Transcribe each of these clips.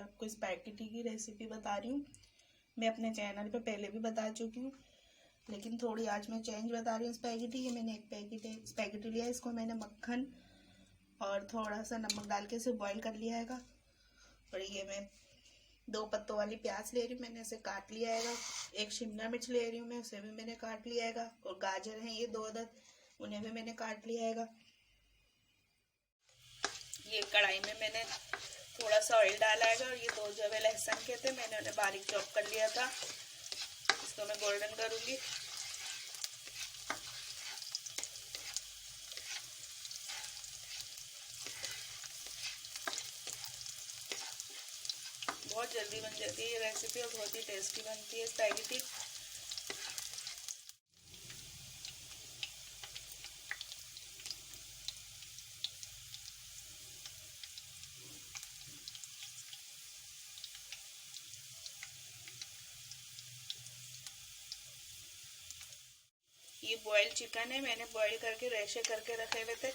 आपको स्पैगेटी की रेसिपी बता रही हूँ। मैं अपने चैनल पे पहले भी बता चुकी हूँ, लेकिन थोड़ी आज मैं चेंज बता रही हूँ। स्पैगेटी ये मैंने एक पैकेट स्पैगेटी लिया है। इसको मैंने मक्खन और थोड़ा सा नमक डाल के इसे बॉईल कर लिया है। और ये मैं 2 पत्तों वाली प्याज ले रही हूँ, मैंने इसे काट लिया है। एक शिमला मिर्च ले रही हूँ मैं, उसे भी मैंने काट लिया है। और गाजर हैं ये 2 अदद, उन्हें भी मैंने काट लिया है। ये कढ़ाई में मैंने थोड़ा सा ऑयल डाला है और ये 2 जवे लहसुन के थे, मैंने उन्हें बारीक चॉप कर लिया था। इसको मैं गोल्डन करूँगी। बहुत जल्दी बन जाती है ये रेसिपी और बहुत ही टेस्टी बनती है स्पैगेटी। ये बॉयल चिकन है, मैंने बॉयल करके रेशे करके रखे हुए थे।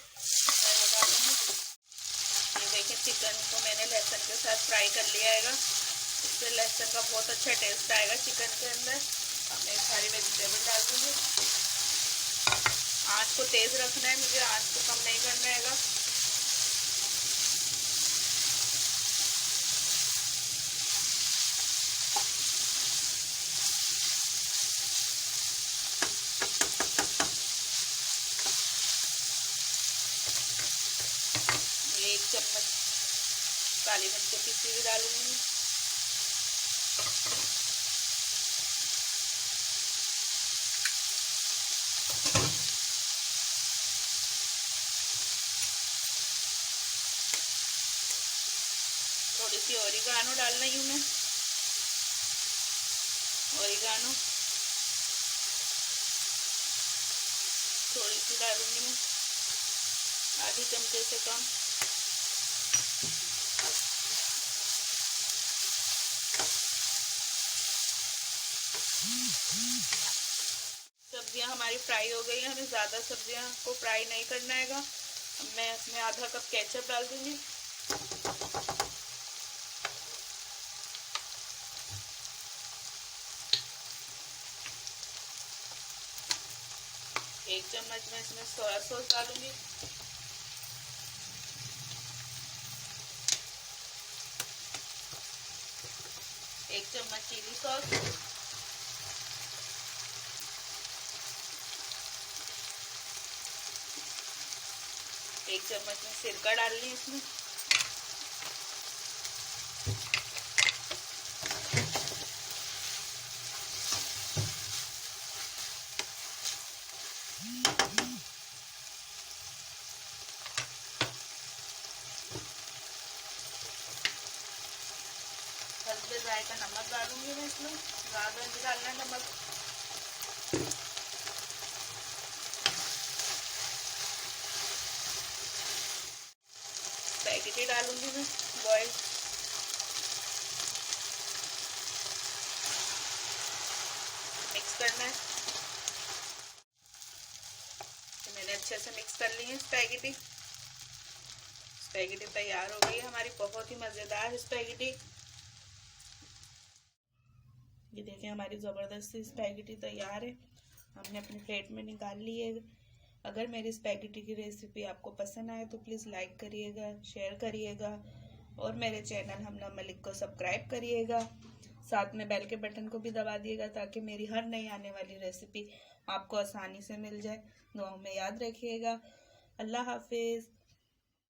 ये देखिए चिकन को मैंने लहसुन के साथ फ्राई कर लिया है। इससे लहसुन का बहुत अच्छा टेस्ट आएगा चिकन के अंदर। अब मैं सारी वेजिटेबल डाल दूँगी। आँच को तेज़ रखना है मुझे, आँच को कम नहीं करना है। ये 1 चम्मच काली मिर्च पीसी भी डालूंगी। थोड़ी सी ओरिगानो डाल रही हूँ मैं, ओरिगानो थोड़ी सी डालूंगी मैं, आधी चमचे से कम। सब्जियां हमारी फ्राई हो गई है, हमें ज़्यादा सब्जियां को फ्राई नहीं करना है। अब मैं इसमें आधा कप केचप डाल दूंगी। एक चम्मच मैं इसमें सोया सॉस डालूंगी। एक चम्मच चिली सॉस, एक चम्मच में सिरका डालनी है इसमें। हल्के जायका नमक डालूंगी मैं इसमें, ज़्यादा नहीं डालना है नमक। स्पैगेटी डालूंगी मैं बॉयल। मिक्स करना है। तो मैंने अच्छे से मिक्स कर ली है स्पैगेटी। स्पैगेटी तैयार हो गई है हमारी, बहुत ही मज़ेदार स्पैगेटी। ये देखिए हमारी ज़बरदस्ती स्पैगेटी तैयार है, हमने अपनी प्लेट में निकाल ली है। अगर मेरी स्पैगेटी की रेसिपी आपको पसंद आए तो प्लीज़ लाइक करिएगा, शेयर करिएगा और मेरे चैनल हमना मलिक को सब्सक्राइब करिएगा। साथ में बेल के बटन को भी दबा दिएगा ताकि मेरी हर नई आने वाली रेसिपी आपको आसानी से मिल जाए। दुआओं में याद रखिएगा। अल्लाह हाफिज़।